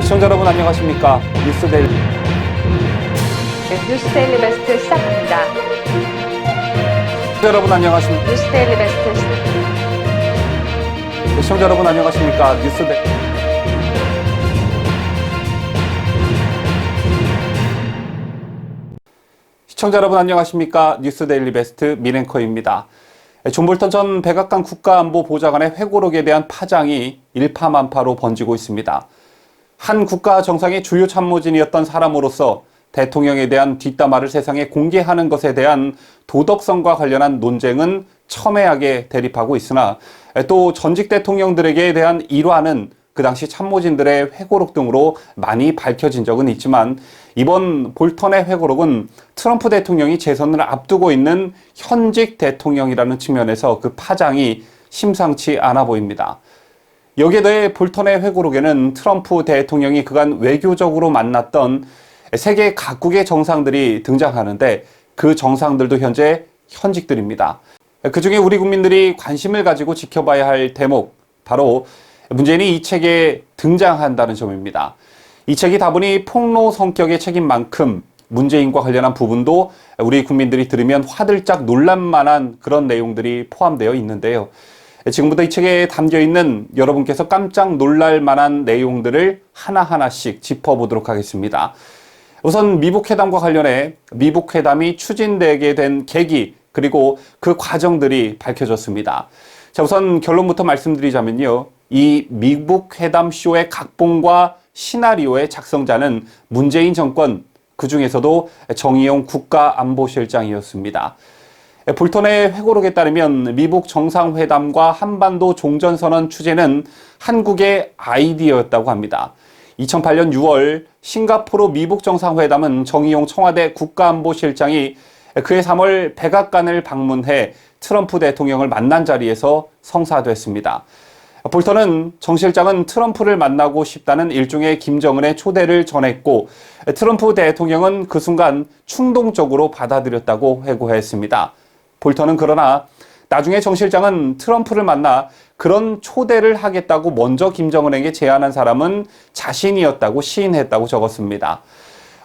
시청자 여러분 안녕하십니까? 뉴스데일리 네, 뉴스데일리 베스트 시작합니다. 시청자 여러분 안녕하십니까? 뉴스데일리 베스트 시청자 여러분 안녕하십니까? 시청자 여러분 안녕하십니까? 뉴스데일리 베스트 민앵커입니다. 존 볼턴 전 백악관 국가안보보좌관의 회고록에 대한 파장이 일파만파로 번지고 있습니다. 한 국가 정상의 주요 참모진이었던 사람으로서 대통령에 대한 뒷담화를 세상에 공개하는 것에 대한 도덕성과 관련한 논쟁은 첨예하게 대립하고 있으나 또 전직 대통령들에게 대한 일화는 그 당시 참모진들의 회고록 등으로 많이 밝혀진 적은 있지만 이번 볼턴의 회고록은 트럼프 대통령이 재선을 앞두고 있는 현직 대통령이라는 측면에서 그 파장이 심상치 않아 보입니다. 여기에 더해 볼턴의 회고록에는 트럼프 대통령이 그간 외교적으로 만났던 세계 각국의 정상들이 등장하는데 그 정상들도 현재 현직들입니다. 그중에 우리 국민들이 관심을 가지고 지켜봐야 할 대목, 바로 문재인이 이 책에 등장한다는 점입니다. 이 책이 다분히 폭로 성격의 책인 만큼 문재인과 관련한 부분도 우리 국민들이 들으면 화들짝 놀랄만한 그런 내용들이 포함되어 있는데요. 지금부터 이 책에 담겨있는 여러분께서 깜짝 놀랄 만한 내용들을 하나하나씩 짚어보도록 하겠습니다. 우선 미북 회담과 관련해 미북 회담이 추진되게 된 계기, 그리고 그 과정들이 밝혀졌습니다. 자, 우선 결론부터 말씀드리자면요. 이 미북 회담 쇼의 각본과 시나리오의 작성자는 문재인 정권, 그 중에서도 정의용 국가안보실장이었습니다. 볼턴의 회고록에 따르면 미북 정상회담과 한반도 종전선언 취재는 한국의 아이디어였다고 합니다. 2008년 6월 싱가포르 미북 정상회담은 정의용 청와대 국가안보실장이 그해 3월 백악관을 방문해 트럼프 대통령을 만난 자리에서 성사됐습니다. 볼턴은 정 실장은 트럼프를 만나고 싶다는 일종의 김정은의 초대를 전했고 트럼프 대통령은 그 순간 충동적으로 받아들였다고 회고했습니다. 볼턴은 그러나 나중에 정 실장은 트럼프를 만나 그런 초대를 하겠다고 먼저 김정은에게 제안한 사람은 자신이었다고 시인했다고 적었습니다.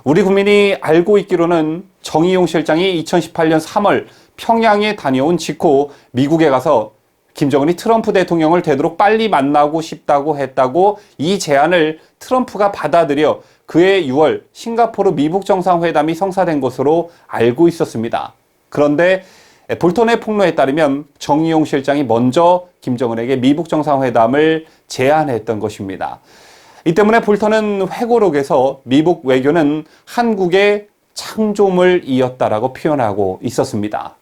우리 국민이 알고 있기로는 정의용 실장이 2018년 3월 평양에 다녀온 직후 미국에 가서 김정은이 트럼프 대통령을 되도록 빨리 만나고 싶다고 했다고 이 제안을 트럼프가 받아들여 그해 6월 싱가포르 미북 정상회담이 성사된 것으로 알고 있었습니다. 그런데 볼턴의 폭로에 따르면 정의용 실장이 먼저 김정은에게 미북 정상회담을 제안했던 것입니다. 이 때문에 볼턴은 회고록에서 미북 외교는 한국의 창조물 이었다라고 표현하고 있었습니다.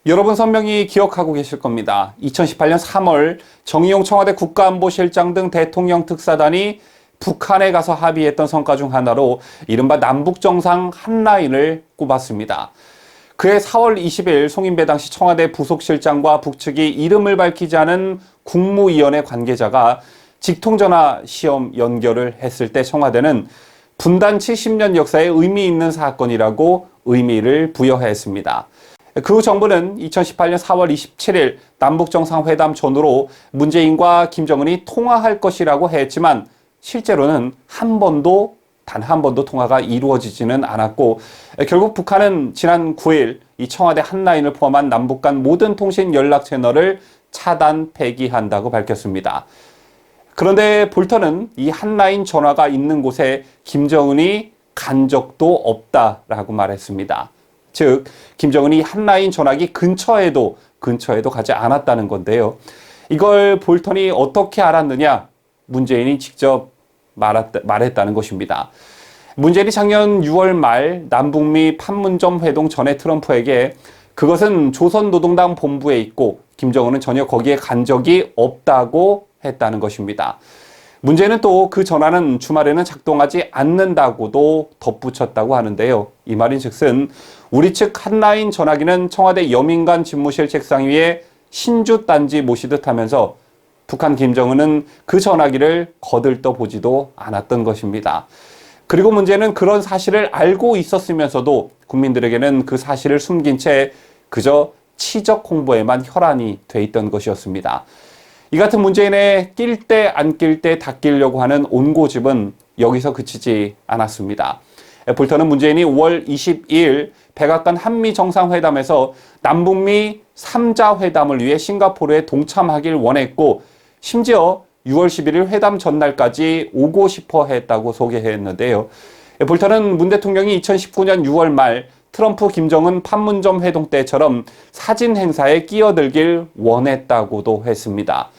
여러분 선명히 기억하고 계실 겁니다. 2018년 3월 정의용 청와대 국가안보실장 등 대통령 특사단이 북한에 가서 합의했던 성과 중 하나로 이른바 남북정상 한라인을 꼽았습니다. 그해 4월 20일 송인배 당시 청와대 부속실장과 북측이 이름을 밝히지 않은 국무위원회 관계자가 직통전화 시험 연결을 했을 때 청와대는 분단 70년 역사에 의미 있는 사건이라고 의미를 부여했습니다. 그 후 정부는 2018년 4월 27일 남북정상회담 전후로 문재인과 김정은이 통화할 것이라고 했지만 실제로는 단 한 번도 통화가 이루어지지는 않았고 결국 북한은 지난 9일 이 청와대 한라인을 포함한 남북 간 모든 통신 연락 채널을 차단 폐기한다고 밝혔습니다. 그런데 볼턴은 이 한라인 전화가 있는 곳에 김정은이 간 적도 없다라고 말했습니다. 즉 김정은이 한라인 전화기 근처에도 가지 않았다는 건데요. 이걸 볼턴이 어떻게 알았느냐? 문재인이 직접 말했다는 것입니다. 문재인이 작년 6월 말 남북미 판문점 회동 전에 트럼프에게 그것은 조선노동당 본부에 있고 김정은은 전혀 거기에 간 적이 없다고 했다는 것입니다. 문제는 또 그 전화는 주말에는 작동하지 않는다고도 덧붙였다고 하는데요. 이 말인즉슨 우리 측 한라인 전화기는 청와대 여민관 집무실 책상 위에 신주단지 모시듯 하면서 북한 김정은은 그 전화기를 거들떠 보지도 않았던 것입니다. 그리고 문제는 그런 사실을 알고 있었으면서도 국민들에게는 그 사실을 숨긴 채 그저 치적 홍보에만 혈안이 돼 있던 것이었습니다. 이 같은 문재인의 낄 때 안 낄 때 다 끼려고 하는 온고집은 여기서 그치지 않았습니다. 볼턴은 문재인이 5월 22일 백악관 한미 정상회담에서 남북미 3자 회담을 위해 싱가포르에 동참하길 원했고 심지어 6월 11일 회담 전날까지 오고 싶어 했다고 소개했는데요. 볼턴은 문 대통령이 2019년 6월 말 트럼프 김정은 판문점 회동 때처럼 사진 행사에 끼어들길 원했다고도 했습니다.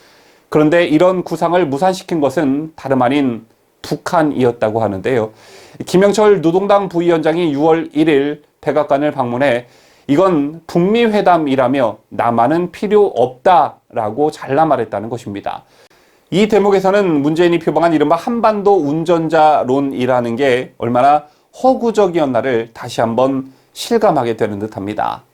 그런데 이런 구상을 무산시킨 것은 다름 아닌 북한이었다고 하는데요. 김영철 노동당 부위원장이 6월 1일 백악관을 방문해 이건 북미 회담이라며 남한은 필요 없다라고 잘라 말했다는 것입니다. 이 대목에서는 문재인이 표방한 이른바 한반도 운전자론이라는 게 얼마나 허구적이었나를 다시 한번 실감하게 되는 듯합니다.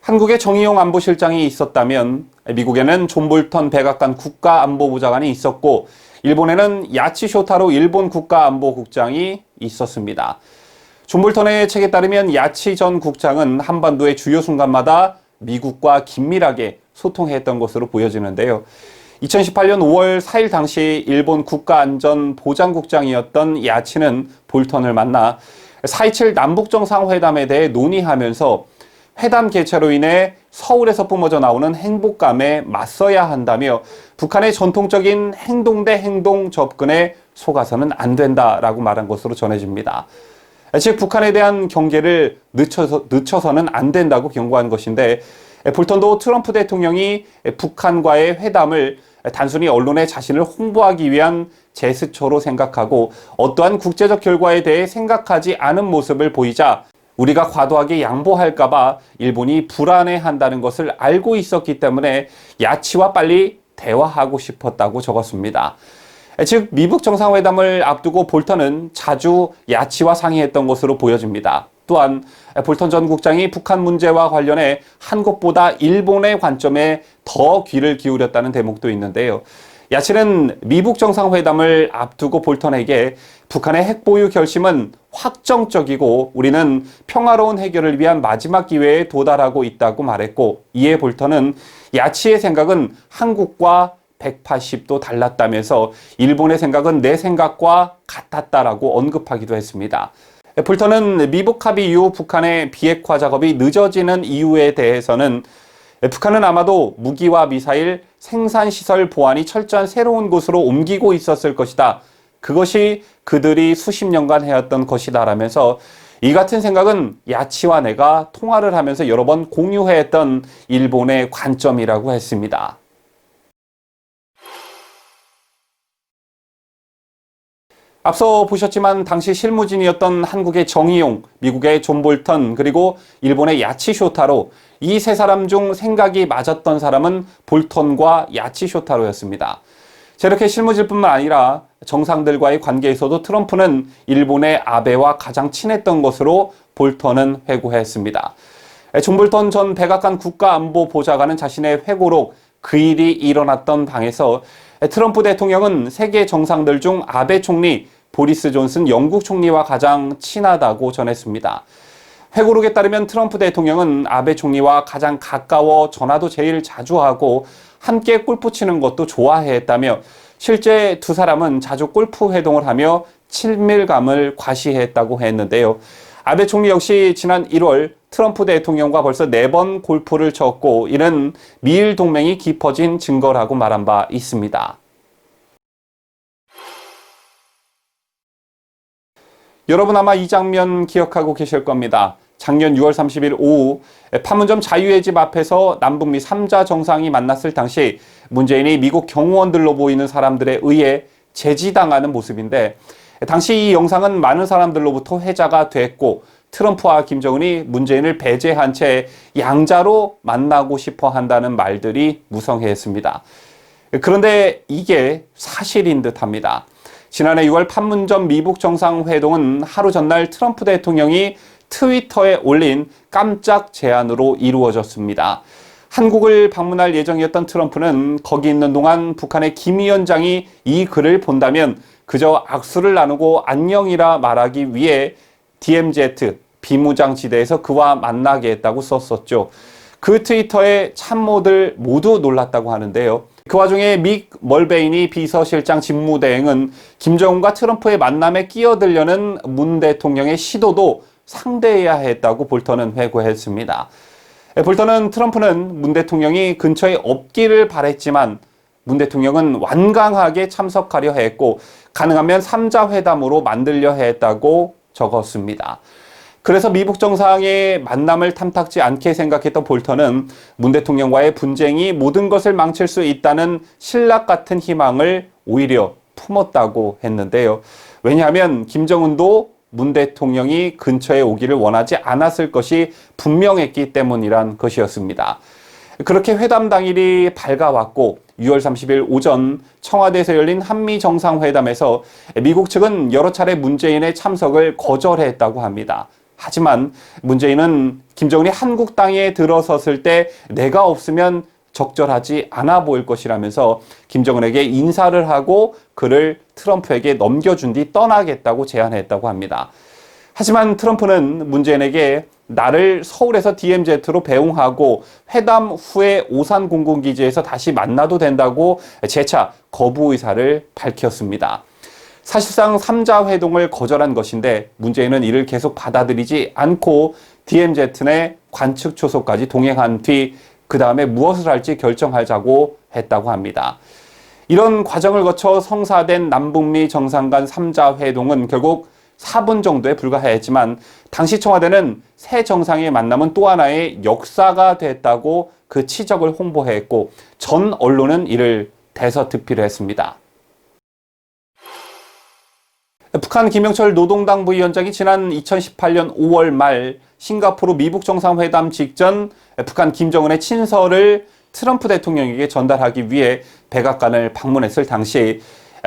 한국에 정의용 안보실장이 있었다면 미국에는 존 볼턴 백악관 국가안보보좌관이 있었고 일본에는 야치 쇼타로 일본 국가안보국장이 있었습니다. 존 볼턴의 책에 따르면 야치 전 국장은 한반도의 주요 순간마다 미국과 긴밀하게 소통했던 것으로 보여지는데요. 2018년 5월 4일 당시 일본 국가안전보장국장이었던 야치는 볼턴을 만나 4.27 남북정상회담에 대해 논의하면서 회담 개최로 인해 서울에서 뿜어져 나오는 행복감에 맞서야 한다며 북한의 전통적인 행동 대 행동 접근에 속아서는 안 된다라고 말한 것으로 전해집니다. 즉 북한에 대한 경계를 늦춰서는 안 된다고 경고한 것인데 볼턴도 트럼프 대통령이 북한과의 회담을 단순히 언론에 자신을 홍보하기 위한 제스처로 생각하고 어떠한 국제적 결과에 대해 생각하지 않은 모습을 보이자 우리가 과도하게 양보할까봐 일본이 불안해한다는 것을 알고 있었기 때문에 야치와 빨리 대화하고 싶었다고 적었습니다. 즉 미북 정상회담을 앞두고 볼턴은 자주 야치와 상의했던 것으로 보여집니다. 또한 볼턴 전 국장이 북한 문제와 관련해 한국보다 일본의 관점에 더 귀를 기울였다는 대목도 있는데요. 야치는 미북 정상회담을 앞두고 볼턴에게 북한의 핵보유 결심은 확정적이고 우리는 평화로운 해결을 위한 마지막 기회에 도달하고 있다고 말했고 이에 볼턴은 야치의 생각은 한국과 180도 달랐다면서 일본의 생각은 내 생각과 같았다라고 언급하기도 했습니다. 볼턴은 미북 합의 이후 북한의 비핵화 작업이 늦어지는 이유에 대해서는 북한은 아마도 무기와 미사일 생산시설 보안이 철저한 새로운 곳으로 옮기고 있었을 것이다. 그것이 그들이 수십 년간 해왔던 것이다 라면서 이 같은 생각은 야치와 내가 통화를 하면서 여러 번 공유했던 일본의 관점이라고 했습니다. 앞서 보셨지만 당시 실무진이었던 한국의 정의용, 미국의 존 볼턴, 그리고 일본의 야치 쇼타로 이 세 사람 중 생각이 맞았던 사람은 볼턴과 야치 쇼타로였습니다. 저렇게 실무진뿐만 아니라 정상들과의 관계에서도 트럼프는 일본의 아베와 가장 친했던 것으로 볼턴은 회고했습니다. 존 볼턴 전 백악관 국가안보보좌관은 자신의 회고록 그 일이 일어났던 방에서 트럼프 대통령은 세계 정상들 중 아베 총리, 보리스 존슨 영국 총리와 가장 친하다고 전했습니다. 회고록에 따르면 트럼프 대통령은 아베 총리와 가장 가까워 전화도 제일 자주 하고 함께 골프 치는 것도 좋아했다며 실제 두 사람은 자주 골프 회동을 하며 친밀감을 과시했다고 했는데요. 아베 총리 역시 지난 1월 트럼프 대통령과 벌써 4번 골프를 쳤고 이는 미일 동맹이 깊어진 증거라고 말한 바 있습니다. 여러분 아마 이 장면 기억하고 계실 겁니다. 작년 6월 30일 오후 판문점 자유의 집 앞에서 남북미 3자 정상이 만났을 당시 문재인이 미국 경호원들로 보이는 사람들에 의해 제지당하는 모습인데 당시 이 영상은 많은 사람들로부터 회자가 됐고 트럼프와 김정은이 문재인을 배제한 채 양자로 만나고 싶어 한다는 말들이 무성했습니다. 그런데 이게 사실인 듯합니다. 지난해 6월 판문점 미북 정상회동은 하루 전날 트럼프 대통령이 트위터에 올린 깜짝 제안으로 이루어졌습니다. 한국을 방문할 예정이었던 트럼프는 거기 있는 동안 북한의 김 위원장이 이 글을 본다면 그저 악수를 나누고 안녕이라 말하기 위해 DMZ 비무장지대에서 그와 만나게 했다고 썼었죠. 그 트위터의 참모들 모두 놀랐다고 하는데요. 그 와중에 믹 멀베인이 비서실장 직무대행은 김정은과 트럼프의 만남에 끼어들려는 문 대통령의 시도도 상대해야 했다고 볼턴은 회고했습니다. 볼턴은 트럼프는 문 대통령이 근처에 없기를 바랬지만 문 대통령은 완강하게 참석하려 했고 가능하면 3자 회담으로 만들려 했다고 적었습니다. 그래서 미국 정상의 만남을 탐탁지 않게 생각했던 볼턴은 문 대통령과의 분쟁이 모든 것을 망칠 수 있다는 신락 같은 희망을 오히려 품었다고 했는데요. 왜냐하면 김정은도 문 대통령이 근처에 오기를 원하지 않았을 것이 분명했기 때문이란 것이었습니다. 그렇게 회담 당일이 밝아왔고 6월 30일 오전 청와대에서 열린 한미 정상회담에서 미국 측은 여러 차례 문재인의 참석을 거절했다고 합니다. 하지만 문재인은 김정은이 한국 땅에 들어섰을 때 내가 없으면 적절하지 않아 보일 것이라면서 김정은에게 인사를 하고 그를 트럼프에게 넘겨준 뒤 떠나겠다고 제안했다고 합니다. 하지만 트럼프는 문재인에게 나를 서울에서 DMZ로 배웅하고 회담 후에 오산 공군기지에서 다시 만나도 된다고 재차 거부 의사를 밝혔습니다. 사실상 3자 회동을 거절한 것인데 문재인은 이를 계속 받아들이지 않고 DMZ 내 관측 초소까지 동행한 뒤 그 다음에 무엇을 할지 결정하자고 했다고 합니다. 이런 과정을 거쳐 성사된 남북미 정상 간 3자 회동은 결국 4분 정도에 불과했지만 당시 청와대는 새 정상의 만남은 또 하나의 역사가 됐다고 그 치적을 홍보했고 전 언론은 이를 대서특필했습니다. 북한 김영철 노동당 부위원장이 지난 2018년 5월 말 싱가포르 미북 정상회담 직전 북한 김정은의 친서를 트럼프 대통령에게 전달하기 위해 백악관을 방문했을 당시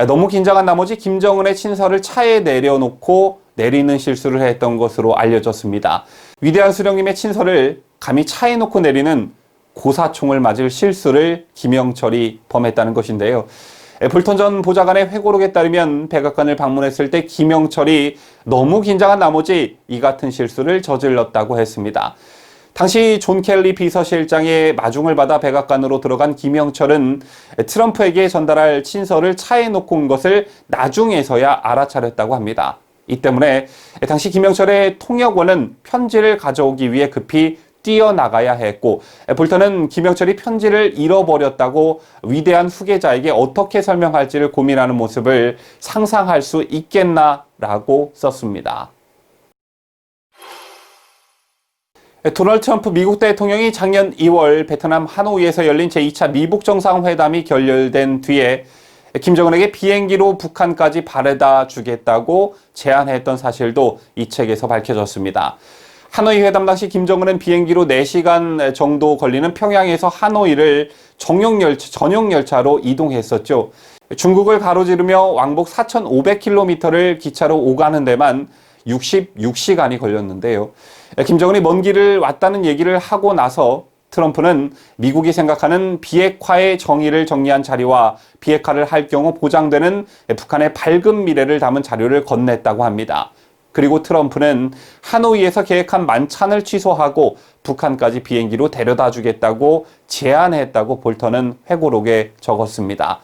너무 긴장한 나머지 김정은의 친서를 차에 내려놓고 내리는 실수를 했던 것으로 알려졌습니다. 위대한 수령님의 친서를 감히 차에 놓고 내리는 고사총을 맞을 실수를 김영철이 범했다는 것인데요. 볼턴 전 보좌관의 회고록에 따르면 백악관을 방문했을 때 김영철이 너무 긴장한 나머지 이 같은 실수를 저질렀다고 했습니다. 당시 존 켈리 비서실장의 마중을 받아 백악관으로 들어간 김영철은 트럼프에게 전달할 친서를 차에 놓고 온 것을 나중에서야 알아차렸다고 합니다. 이 때문에 당시 김영철의 통역원은 편지를 가져오기 위해 급히 뛰어나가야 했고 볼턴은 김영철이 편지를 잃어버렸다고 위대한 후계자에게 어떻게 설명할지를 고민하는 모습을 상상할 수 있겠나라고 썼습니다. 도널드 트럼프 미국 대통령이 작년 2월 베트남 하노이에서 열린 제2차 미북 정상회담이 결렬된 뒤에 김정은에게 비행기로 북한까지 바래다 주겠다고 제안했던 사실도 이 책에서 밝혀졌습니다. 하노이 회담 당시 김정은은 비행기로 4시간 정도 걸리는 평양에서 하노이를 전용 열차로 이동했었죠. 중국을 가로지르며 왕복 4,500km를 기차로 오가는 데만 66시간이 걸렸는데요. 김정은이 먼 길을 왔다는 얘기를 하고 나서 트럼프는 미국이 생각하는 비핵화의 정의를 정리한 자료와 비핵화를 할 경우 보장되는 북한의 밝은 미래를 담은 자료를 건넸다고 합니다. 그리고 트럼프는 하노이에서 계획한 만찬을 취소하고 북한까지 비행기로 데려다 주겠다고 제안했다고 볼턴은 회고록에 적었습니다.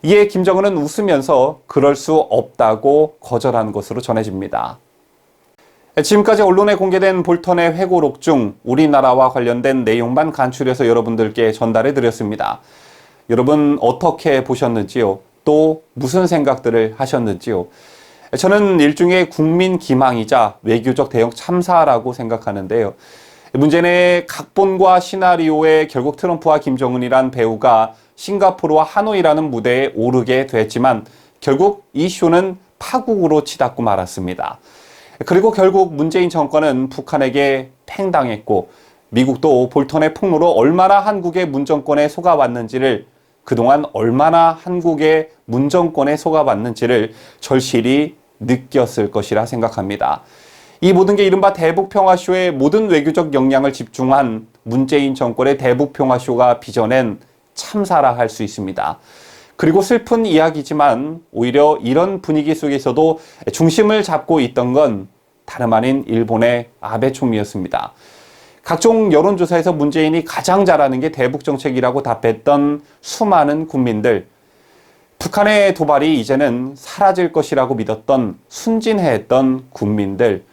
이에 김정은은 웃으면서 그럴 수 없다고 거절한 것으로 전해집니다. 지금까지 언론에 공개된 볼턴의 회고록 중 우리나라와 관련된 내용만 간추려서 여러분들께 전달해 드렸습니다. 여러분 어떻게 보셨는지요? 또 무슨 생각들을 하셨는지요? 저는 일종의 국민 기망이자 외교적 대형 참사라고 생각하는데요. 문제는 각본과 시나리오에 결국 트럼프와 김정은이란 배우가 싱가포르와 하노이라는 무대에 오르게 됐지만 결국 이 쇼는 파국으로 치닫고 말았습니다. 그리고 결국 문재인 정권은 북한에게 팽당했고 미국도 볼턴의 폭로로 얼마나 한국의 문정권에 속아왔는지를 그동안 얼마나 한국의 문정권에 속아왔는지를 절실히 느꼈을 것이라 생각합니다. 이 모든 게 이른바 대북평화쇼의 모든 외교적 역량을 집중한 문재인 정권의 대북평화쇼가 빚어낸 참사라 할 수 있습니다. 그리고 슬픈 이야기지만 오히려 이런 분위기 속에서도 중심을 잡고 있던 건 다름 아닌 일본의 아베 총리였습니다. 각종 여론조사에서 문재인이 가장 잘하는 게 대북 정책이라고 답했던 수많은 국민들. 북한의 도발이 이제는 사라질 것이라고 믿었던 순진해했던 국민들.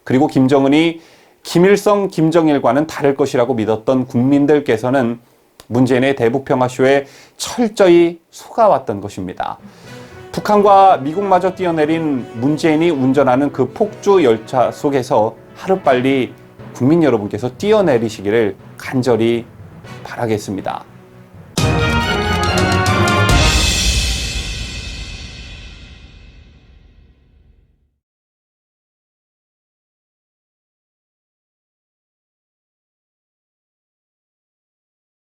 그리고 김정은이 김일성, 김정일과는 다를 것이라고 믿었던 국민들께서는 문재인의 대북평화쇼에 철저히 속아왔던 것입니다. 북한과 미국마저 뛰어내린 문재인이 운전하는 그 폭주 열차 속에서 하루빨리 국민 여러분께서 뛰어내리시기를 간절히 바라겠습니다.